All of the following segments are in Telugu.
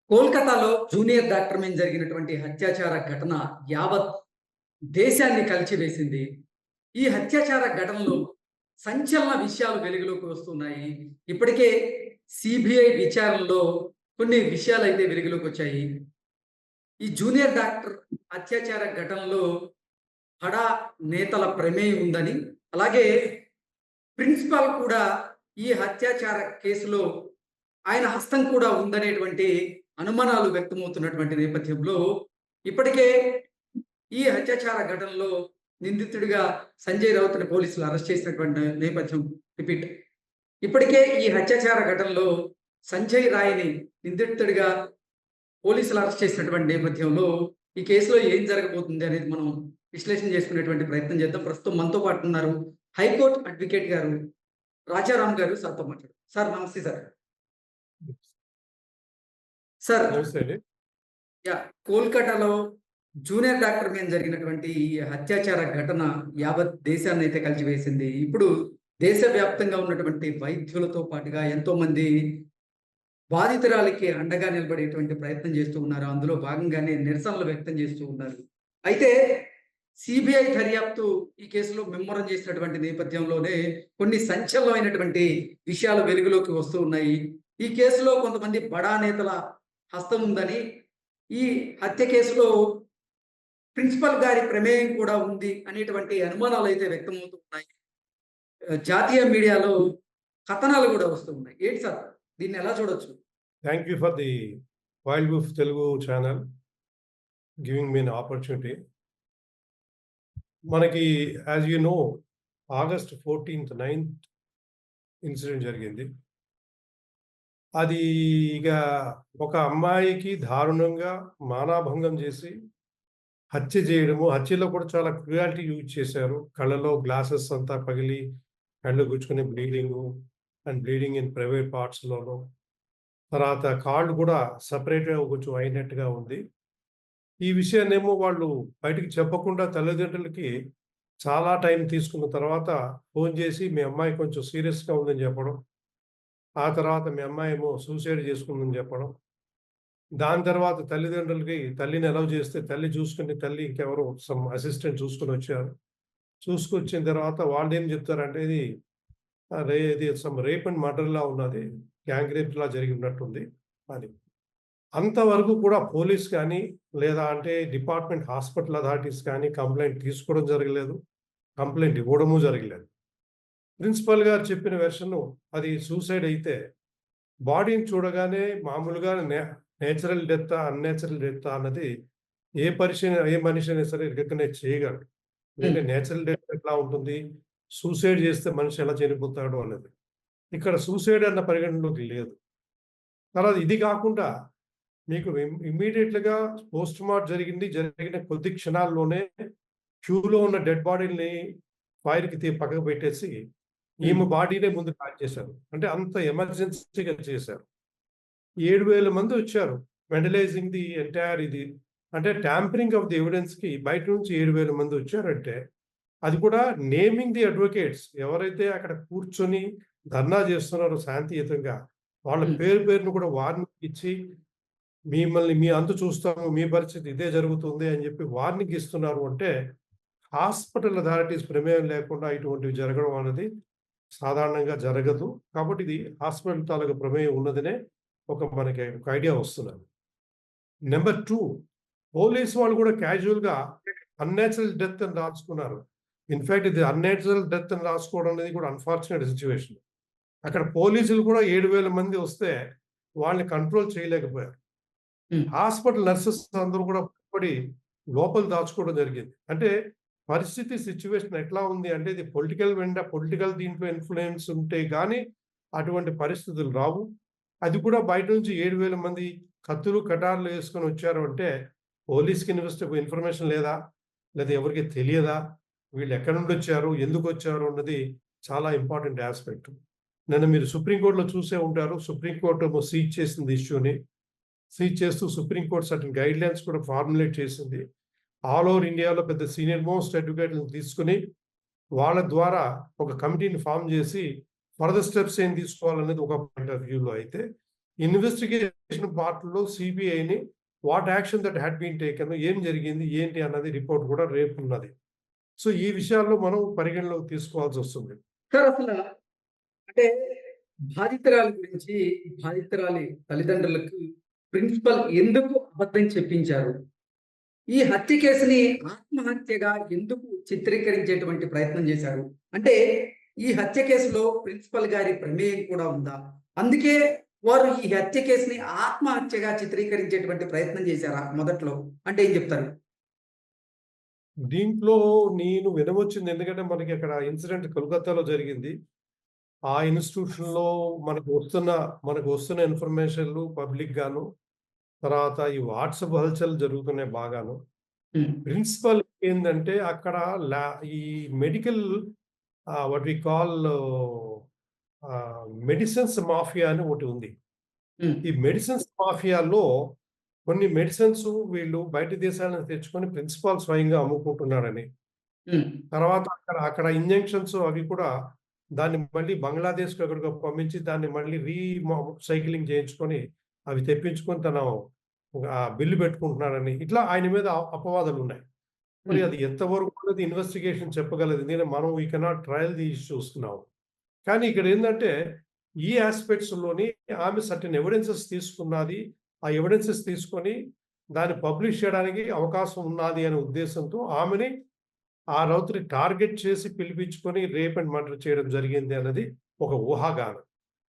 కోల్కతాలో జూనియర్ డాక్టర్ మీద జరిగినటువంటి హత్యాచార ఘటన యావత్ దేశాన్ని కలిచివేసింది. ఈ హత్యాచార ఘటనలో సంచలన విషయాలు వెలుగులోకి వస్తున్నాయి. ఇప్పటికే సిబిఐ విచారణలో కొన్ని విషయాలైతే వెలుగులోకి వచ్చాయి. ఈ జూనియర్ డాక్టర్ అత్యాచార ఘటనలో బడా నేతల ప్రమేయం ఉందని, అలాగే ప్రిన్సిపాల్ కూడా ఈ హత్యాచార కేసులో ఆయన హస్తం కూడా ఉందనేటువంటి అనుమానాలు వ్యక్తమవుతున్నటువంటి నేపథ్యంలో ఇప్పటికే ఈ హత్యాచార ఘటనలో నిందితుడిగా సంజయ్ రౌత్‌ని పోలీసులు అరెస్ట్ చేసినటువంటి నేపథ్యం రిపీట్. ఇప్పటికే ఈ హత్యాచార ఘటనలో సంజయ్ రాయ్‌ని నిందితుడిగా పోలీసులు అరెస్ట్ చేసినటువంటి నేపథ్యంలో ఈ కేసులో ఏం జరగబోతుంది అనేది మనం విశ్లేషణ చేసుకునేటువంటి ప్రయత్నం చేద్దాం. ప్రస్తుతం మనతో పాటు ఉన్నారు హైకోర్టు అడ్వకేట్ గారు రాజారాం గారు సార్‌తో మాట్లాడదాం. సార్ నమస్తే సార్. సార్ నమస్తే అండి. కోల్కతాలో జూనియర్ డాక్టర్ మీద జరిగినటువంటి ఈ హత్యాచార ఘటన యావత్ దేశాన్ని అయితే కలిచివేసింది. ఇప్పుడు దేశవ్యాప్తంగా ఉన్నటువంటి వైద్యులతో పాటుగా ఎంతో మంది బాధితురాలికి అండగా నిలబడేటువంటి ప్రయత్నం చేస్తూ ఉన్నారు. అందులో భాగంగానే నిరసనలు వ్యక్తం చేస్తూ ఉన్నారు. అయితే సిబిఐ దర్యాప్తు ఈ కేసులో ముమ్మరం చేసినటువంటి నేపథ్యంలోనే కొన్ని సంచలనమైనటువంటి విషయాలు వెలుగులోకి వస్తూ ఉన్నాయి. ఈ కేసులో కొంతమంది బడా నేతల హస్తం ఉందని, ఈ హత్య కేసులో ప్రిన్సిపల్ గారి ప్రమేయం కూడా ఉంది అనేటువంటి అనుమానాలు అయితే వ్యక్తమవుతూ ఉన్నాయి. జాతీయ మీడియాలో కథనాలు కూడా వస్తూ ఉన్నాయి. ఏంటి సార్ దీన్ని ఎలా చూడొచ్చు? Thank you for the wild wolf Telugu channel giving me an opportunity. మనకి as you know August 14th 9th incident జరిగింది. అది ఇక ఒక అమ్మాయికి దారుణంగా మానభంగం చేసి హత్య చేయడము, హత్యలో కూడా చాలా క్రుయాలిటీ యూజ్ చేశారు. కళ్ళలో గ్లాసెస్ అంతా పగిలి కళ్ళు గుచ్చుకుని బ్లీడింగ్ ఇన్ ప్రైవేట్ పార్ట్స్లోను, తర్వాత కాళ్ళు కూడా సపరేట్గా కొంచెం అయినట్టుగా ఉంది. ఈ విషయాన్నేమో వాళ్ళు బయటికి చెప్పకుండా తల్లిదండ్రులకి చాలా టైం తీసుకున్న తర్వాత ఫోన్ చేసి మీ అమ్మాయి కొంచెం సీరియస్గా ఉందని చెప్పడం, ఆ తర్వాత మీ అమ్మాయి ఏమో సూసైడ్ చేసుకుందని చెప్పడం, దాని తర్వాత తల్లిదండ్రులకి తల్లిని అలౌ చేస్తే తల్లి ఇంకెవరో సమ్ అసిస్టెంట్ చూసుకొని వచ్చారు. చూసుకొచ్చిన తర్వాత వాళ్ళు ఏం చెప్తారంటే ఇది సమ్ రేప్ అండ్ మర్డర్లా ఉన్నది, గ్యాంగ్ రేప్లా జరిగినట్టుంది అని. అంతవరకు కూడా పోలీస్ కానీ లేదా అంటే డిపార్ట్మెంట్ హాస్పిటల్ అథారిటీస్ కానీ కంప్లైంట్ తీసుకోవడం జరగలేదు, కంప్లైంట్ ఇవ్వడము జరగలేదు. ప్రిన్సిపల్ గారు చెప్పిన వెర్షను అది సూసైడ్ అయితే బాడీని చూడగానే మామూలుగా నేచురల్ డెత్ అన్నేచురల్ డెత్ అన్నది ఏ మనిషి అయినా సరే రికగ్నైజ్ చేయగలరు. ఎందుకంటే నేచురల్ డెత్ ఎట్లా ఉంటుంది, సూసైడ్ చేస్తే మనిషి ఎలా చనిపోతాడు అన్నది. ఇక్కడ సూసైడ్ అన్న పరిగణలోకి లేదు. తర్వాత ఇది కాకుండా మీకు ఇమ్మీడియట్‌గా పోస్ట్ మార్టం జరిగిన కొద్ది క్షణాల్లోనే క్యూలో ఉన్న డెడ్ బాడీని ఫైర్‌కి పక్కకు పెట్టేసి ఈమె బాడీనే ముందు ప్యాక్ చేశారు. అంటే అంత ఎమర్జెన్సీగా చేశారు. 7,000 మంది వచ్చారు వెండలైజింగ్ ది ఎంటైర్ ఇది. అంటే ట్యాంపరింగ్ ఆఫ్ ది ఎవిడెన్స్‌కి బయట నుంచి 7,000 మంది వచ్చారంటే, అది కూడా నేమింగ్ ది అడ్వకేట్స్ ఎవరైతే అక్కడ కూర్చొని ధర్నా చేస్తున్నారో శాంతియుతంగా, వాళ్ళ పేరును కూడా వార్నింగ్ ఇచ్చి మిమ్మల్ని మీ అంతు చూస్తాము, మీ పరిస్థితి ఇదే జరుగుతుంది అని చెప్పి వార్నింగ్ ఇస్తున్నారు అంటే, హాస్పిటల్ అథారిటీస్ ప్రమేయం లేకుండా ఇటువంటివి జరగడం అనేది సాధారణంగా జరగదు. కాబట్టి ఇది హాస్పిటల్ తాలూకు ప్రమేయం ఉన్నదనే మనకి ఒక ఐడియా వస్తున్నది. నెంబర్ 2, పోలీసు వాళ్ళు కూడా క్యాజువల్‌గా అన్‌నేచురల్ డెత్ అని రాసుకున్నారు. ఇన్‌ఫాక్ట్ ఇది అన్‌నేచురల్ డెత్ అని రాసుకోవడం అనేది కూడా అన్‌ఫార్చునేట్ సిట్యుయేషన్. అక్కడ పోలీసులు కూడా 7,000 మంది వస్తే వాళ్ళని కంట్రోల్ చేయలేకపోయారు. హాస్పిటల్ నర్సెస్ అందరూ కూడా పడి లోపల దాచుకోవడం జరిగింది. అంటే పరిస్థితి సిట్యుయేషన్ ఎట్లా ఉంది అంటే, ఇది పొలిటికల్ దీంట్లో ఇన్‌ఫ్లూయెన్స్ ఉంటే గానీ అటువంటి పరిస్థితులు రావు. అది కూడా బయట నుంచి 7,000 మంది కత్తులు, కటార్లు వేసుకొని వచ్చారు అంటే, పోలీస్‌కి ఇన్ఫర్మేషన్ లేదా? లేదా ఎవరికీ తెలియదా? వీళ్ళు ఎక్కడి నుండి వచ్చారు? ఎందుకు వచ్చారు? అన్నది చాలా ఇంపార్టెంట్ యాస్పెక్ట్. నిన్న మీరు సుప్రీంకోర్టులో చూసే ఉంటారు. సుప్రీంకోర్టు ఏమో సీజ్ చేసింది ఇష్యూని. సీజ్ చేస్తూ సుప్రీంకోర్టు సర్టెన్ గైడ్‌లైన్స్ కూడా ఫార్ములేట్ చేసింది. ఆల్ ఓవర్ ఇండియాలో పెద్ద సీనియర్ మోస్ట్ అడ్వకేట్‌లను తీసుకొని వాళ్ళ ద్వారా ఒక కమిటీని ఫార్మ్ చేసి ఫర్దర్ స్టెప్స్ ఏం తీసుకోవాలనేది ఒక పాయింట్ ఆఫ్ వ్యూలో అయితే, ఇన్వెస్టిగేషన్ పార్ట్లో సిబిఐని what action that had been taken, ఏం జరిగింది ఏంటి అన్నది రిపోర్ట్ కూడా రేపు ఉన్నది. సో ఈ విషయాల్లో మనం పరిగణలోకి తీసుకోవాల్సి వస్తుంది. సార్ అసలు అంటే బాధితురాలి గురించి బాధితురాలి తల్లిదండ్రులకు ప్రిన్సిపల్ ఎందుకు అబద్ధం చెప్పించారు? ఈ హత్య కేసుని ఆత్మహత్యగా ఎందుకు చిత్రీకరించేటువంటి ప్రయత్నం చేశారు? అంటే ఈ హత్య కేసులో ప్రిన్సిపల్ గారి ప్రమేయం కూడా ఉందా? అందుకే వారు ఈ హత్య కేసుని ఆత్మహత్యగా చిత్రీకరించేటువంటి ప్రయత్నం చేశారా మొదట్లో? అంటే ఏం చెప్తారు? దీంట్లో నేను వినవచ్చింది, ఎందుకంటే మనకి అక్కడ ఇన్సిడెంట్ కోల్కతాలో జరిగింది. ఆ ఇన్స్టిట్యూషన్‌లో మనకు వస్తున్న ఇన్ఫర్మేషన్‌లు పబ్లిక్ గాను, తర్వాత ఈ వాట్సాప్ హల్చల్ జరుగుతున్నాయి బాగాను. హ్మ్. ప్రిన్సిపల్ ఏందంటే అక్కడ లా ఈ medical what we call medicines mafia అని ఒకటి ఉంది. హ్మ్. ఈ మెడిసిన్స్ మాఫియాలో కొన్ని మెడిసిన్స్ వీళ్ళు బయట దేశాల నుంచి తెచ్చుకొని ప్రిన్సిపాల్ స్వయంగా అమ్ముకుంటున్నాడని. హ్మ్. తర్వాత అక్కడ ఇంజెక్షన్స్ అవి కూడా దాన్ని మళ్ళీ బంగ్లాదేశ్‌కి ఎక్కడికో పంపించి దాన్ని మళ్ళీ సైక్లింగ్ చేయించుకొని అవి తెప్పించుకొని తను బిల్లు పెట్టుకుంటున్నాడని ఇట్లా ఆయన మీద అపవాదులున్నాయి. మరి హ్మ్. అది ఎంతవరకు అన్నది ఇన్వెస్టిగేషన్ చెప్పగలదు. ఎందుకంటే మనం we cannot trial the issues now. కానీ ఇక్కడేందంటే, ఈ యాస్పెక్ట్స్‌లోని ఆమె సర్టెన్ ఎవిడెన్సెస్ తీసుకున్నది. ఆ ఎవిడెన్సెస్ తీసుకొని దాన్ని పబ్లిష్ చేయడానికి అవకాశం ఉన్నది అనే ఉద్దేశంతో ఆమెని ఆ రాత్రి టార్గెట్ చేసి పిలిపించుకొని రేప్ అండ్ మర్డర్ చేయడం జరిగింది అన్నది ఒక ఊహాగానం.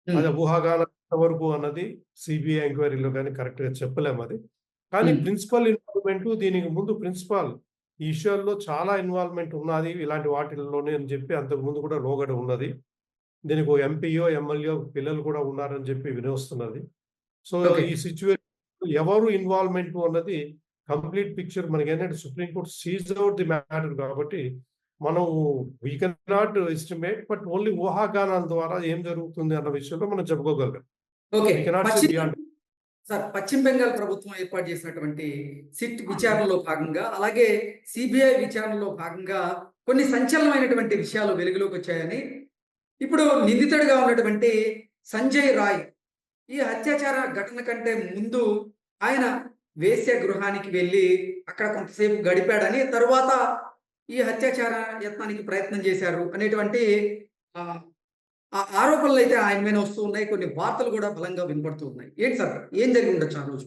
హ్మ్. అది ఊహాగానం ఎంతవరకు అన్నది సిబిఐ ఎంక్వైరీలో గాని కరెక్ట్‌గా చెప్పలేమది. కానీ హ్మ్. ప్రిన్సిపల్ ఇన్వాల్వ్‌మెంటు దీనికి ముందు ప్రిన్సిపల్ ఈ విషయాల్లో చాలా ఇన్వాల్వ్‌మెంట్ ఉన్నది. ఇలాంటి వాటిల్లోనే అని చెప్పి అంతకుముందు కూడా లోగడ ఉన్నది. దీనికి ఓ ఎంపీయో, ఎమ్మెల్యేయో పిల్లలు కూడా ఉన్నారని చెప్పి వినొస్తున్నది. So, okay. ఈ సిట్యుయేషన్‌లో ఎవరు ఇన్వాల్వ్‌మెంటు అన్నది కంప్లీట్ పిక్చర్ మనకేంటంటే supreme court seize out the matter కాబట్టి, మనం we cannot estimate but only ఊహాగానాల ద్వారా ఏం జరుగుతుంది అన్న విషయంలో మనం చెప్పుకోగలం. Okay. We cannot say beyond. పశ్చిమ బెంగాల్ ప్రభుత్వం ఏర్పాటు చేసినటువంటి సిట్ విచారణలో భాగంగా, అలాగే సిబిఐ విచారణలో భాగంగా కొన్ని సంచలనమైనటువంటి విషయాలు వెలుగులోకి వచ్చాయని, ఇప్పుడు నిందితుడిగా ఉన్నటువంటి సంజయ్ రాయ్ ఈ అత్యాచార ఘటన కంటే ముందు ఆయన వేశ్య గృహానికి వెళ్లి అక్కడ కొంతసేపు గడిపాడని, తరువాత ఈ అత్యాచార యత్నానికి ప్రయత్నం చేశారు అనేటువంటి ఆహ్, ఆ ఆరోపణలైతే ఆయన మీద వస్తూ ఉన్నాయి. కొన్ని వార్తలు కూడా బలంగా వినపడుతూ ఉన్నాయి. ఏంటి సార్? ఏం జరిగి ఉండొచ్చు ఆ రోజు?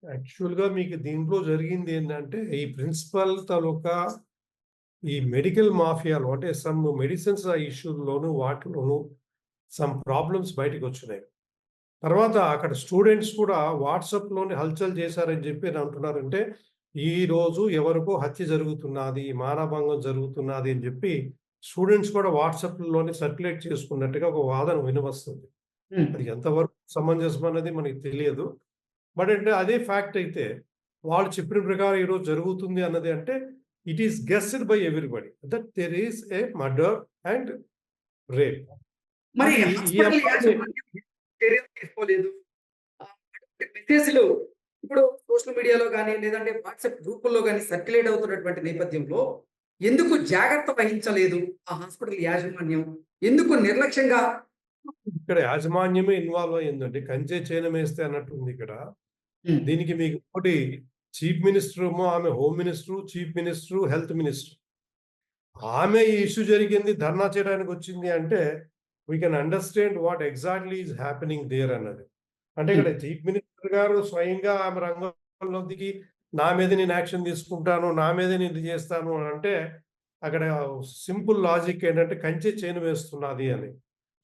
యాక్చువల్‌గా మీకు దీంట్లో జరిగిందేందంటే, ఈ ప్రిన్సిపల్ తాలూకా ఈ మెడికల్ మాఫియాలో అంటే సమ్ మెడిసిన్స్ ఇష్యూ‌ల్లోను వాటిలోను సమ్ ప్రాబ్లమ్స్ బయటికొచ్చినాయి. తర్వాత అక్కడ స్టూడెంట్స్ కూడా వాట్సాప్‌లోనే హల్చల్ చేశారని చెప్పి అంటున్నారంటే, ఈరోజు ఎవరికో హత్య జరుగుతున్నది, మానభంగం జరుగుతున్నది అని చెప్పి స్టూడెంట్స్ కూడా వాట్సాప్‌లోనే సర్క్యులేట్ చేసుకున్నట్టుగా ఒక వాదన వినవస్తుంది. హ్మ్. అది ఎంతవరకు సమంజసం అన్నది మనకి తెలియదు. బట్ అంటే అదే ఫ్యాక్ట్ అయితే, వాళ్ళు చెప్పిన ప్రకారం ఈరోజు జరుగుతుంది అన్నది అంటే, it is guessed by everybody that there is a murder and rape. మరి అది ఈ హాస్పిటల్ అబ్బాయిని యాజమాన్యం చర్యలు తీసుకోలేదు. అటువంటి మెసేజ్‌లు ఇప్పుడు సోషల్ మీడియాలో గాని, లేదంటే వాట్సాప్ గ్రూపుల్లో గాని సర్క్యులేట్ అవుతున్నటువంటి నేపథ్యంలో ఎందుకు జాగ్రత్త వహించలేదు ఆ హాస్పిటల్ యాజమాన్యం? ఎందుకు నిర్లక్ష్యంగా ఇక్కడ యాజమాన్యమే ఇన్వాల్వ్ అయ్యిందండి. కంచే చేనమేస్తే అన్నట్టుంది ఇక్కడ. హ్మ్. దీనికి మీకు ఇంకోటి చీఫ్ మినిస్టర్ ఏమో ఆమె home minister, chief minister, health minister. ఆమె ఈ ఇష్యూ జరిగింది ధర్నా చేయడానికొచ్చింది అంటే, we can understand what exactly is happening there అన్నది. అంటే హ్మ్. ఇక్కడ చీఫ్ మినిస్టర్ గారు స్వయంగా ఆమె రంగంలో దిగి, నా మీద నేను యాక్షన్ తీసుకుంటాను, నా మీదే నేను ఇది చేస్తాను అనంటే, అక్కడ సింపుల్ లాజిక్ ఏంటంటే కంచె చేను వేస్తున్నది అని.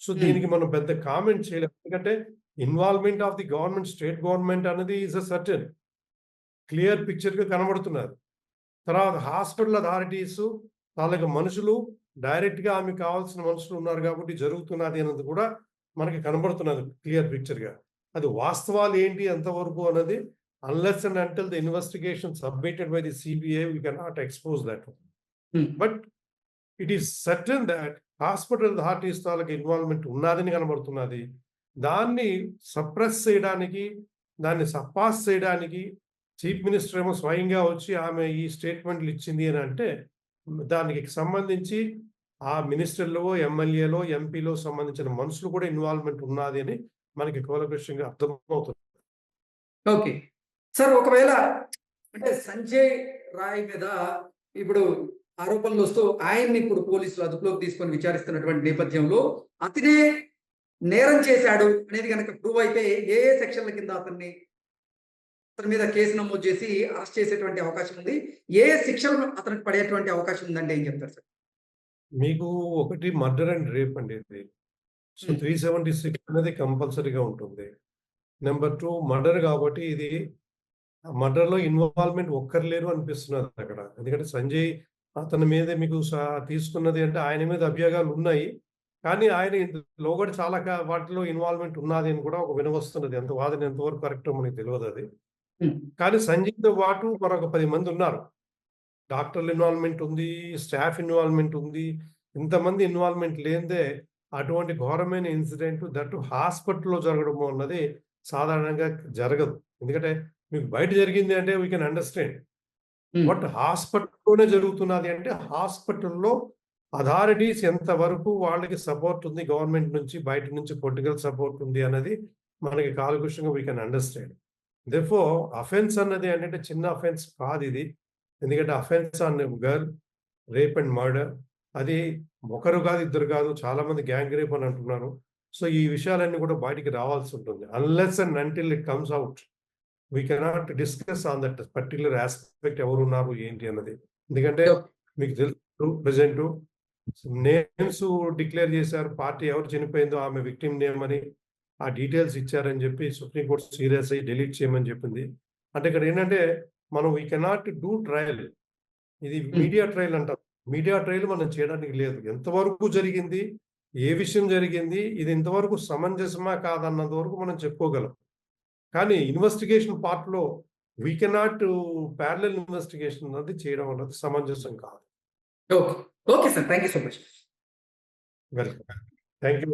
సో, హ్మ్. దీనికి మనం పెద్ద కామెంట్ చేయలేం. ఎందుకంటే involvement of the government, state government అన్నది ఈస్ ఎ సర్టెన్ క్లియర్ పిక్చర్‌గా కనబడుతున్నది. తర్వాత హాస్పిటల్ అథారిటీసు, తాలూకా మనుషులు డైరెక్ట్‌గా ఆమెకు కావాల్సిన మనుషులు ఉన్నారు కాబట్టి జరుగుతున్నది అన్నది కూడా మనకి కనబడుతున్నది క్లియర్ పిక్చర్‌గా. అది వాస్తవాలు ఏంటి ఎంతవరకు అన్నది unless and until the investigation submitted by the CBI we cannot expose that. Hmm. But it is certain that hospital authorities తాలూకా ఇన్వాల్వ్‌మెంట్ ఉన్నాదని కనబడుతున్నది. దాన్ని సప్రెస్ చేయడానికి, దాన్ని సప్పాస్ చేయడానికి చీఫ్ మినిస్టర్ ఏమో స్వయంగా వచ్చి ఆమె ఈ స్టేట్మెంట్‌లు ఇచ్చింది అని అంటే, దానికి సంబంధించి ఆ మినిస్టర్‌లో, ఎమ్మెల్యేలో, ఎంపీలో సంబంధించిన మనుషులు కూడా ఇన్వాల్వ్‌మెంట్ ఉన్నాది అని మనకి కూలంకషంగా అర్థమవుతుంది. ఓకే. సార్ ఒకవేళ అంటే సంజయ్ రాయ్ మీద ఇప్పుడు ఆరోపణలొస్తూ ఆయన్ని ఇప్పుడు పోలీసులు అదుపులోకి తీసుకొని విచారిస్తున్నటువంటి నేపథ్యంలో అతనే నేరం చేశాడు అనేది గనక ప్రూవ్ అయితే ఏ సెక్షన్ల కింద అతని మీద కేసు నమోదు చేసి అరెస్ట్ చేసేటువంటి అవకాశం ఉంది? ఏ శిక్షలు అతనికి పడేటువంటి అవకాశం ఉందంటే ఏం చెప్తారు సార్? మీకు ఒకటి మర్డర్ అండ్ రేప్ అండి ఇది. సో, 376 అనేది కంపల్సరీగా ఉంటుంది. నెంబర్ 2 మర్డర్ కాబట్టి ఇది మర్డర్‌లో ఇన్వాల్వ్‌మెంట్ ఒక్కరు లేరు అనిపిస్తున్నది అక్కడ. ఎందుకంటే సంజయ్ అతని మీద మీకు తీసుకున్నది అంటే ఆయన మీద అభియోగాలు ఉన్నాయి. కానీ ఆయన లోగడ చాలా వాటిలో ఇన్వాల్వ్‌మెంట్ ఉన్నాది అని కూడా ఒక వినవస్తున్నది. వాదన ఎంతవరకు కరెక్టో మనకు తెలవదది. హ్మ్. కానీ సంజయ్‌తో పాటు మరొక 10 మంది ఉన్నారు. డాక్టర్ల ఇన్వాల్వ్‌మెంట్ ఉంది. స్టాఫ్ ఇన్వాల్వ్‌మెంట్ ఉంది. ఇంతమంది ఇన్వాల్వ్‌మెంట్ లేనిదే అటువంటి ఘోరమైన ఇన్సిడెంట్ దట్టు హాస్పిటల్‌లో జరగడము అన్నది సాధారణంగా జరగదు. ఎందుకంటే మీకు బయట జరిగింది అంటే వి కెన్ అండర్‌స్టాండ్. హ్మ్. బట్ హాస్పిటల్‌లోనే జరుగుతున్నది అంటే హాస్పిటల్‌లో అథారిటీస్ ఎంతవరకు వాళ్ళకి సపోర్ట్ ఉంది గవర్నమెంట్ నుంచి, బయట నుంచి పొలిటికల్ సపోర్ట్ ఉంది అన్నది మనకి కాలకృష్ణంగా we can understand. Therefore offence అన్నది ఏంటంటే చిన్న అఫెన్స్ కాదిది. ఎందుకంటే offence on girl, rape and murder అది ఒకరు కాదు, ఇద్దరు కాదు చాలామంది గ్యాంగ్ రేప్ అని అంటున్నారు. సో, ఈ విషయాలన్నీ కూడా బయటికి రావాల్సి ఉంటుంది. Unless and until it comes out we cannot discuss on that particular aspect ఎవరున్నారు ఏంటి అన్నది. ఎందుకంటే మీకు తెలుసు ప్రెజెంటు నేమ్స్ డిక్లేర్ చేశారు. పార్టీ ఎవరు చనిపోయిందో ఆమె విక్టిమ్ నేమ్ అని ఆ డీటెయిల్స్ ఇచ్చారని చెప్పి సుప్రీం కోర్ట్ సీరియస్ అయ్యి డిలీట్ చేయమని చెప్పింది. అంటే ఇక్కడ ఏంటంటే మనం వి కెనాట్ డూ ట్రయల్. ఇది మీడియా ట్రయల్ అంటారు. మీడియా ట్రయల్ మనం చేయడానికి లేదు. ఎంతవరకు జరిగింది? ఏ విషయం జరిగింది? ఇది ఇంతవరకు సమంజసమా కాదన్నంత వరకు మనం చెప్పుకోగలం. కానీ ఇన్వెస్టిగేషన్ పార్ట్‌లో వి కెనాట్ పారలెల్ ఇన్వెస్టిగేషన్ అన్నది చేయడం అన్నది సమంజసం కాదు. Okay. Okay sir. Thank you so much. Welcome. Thank you.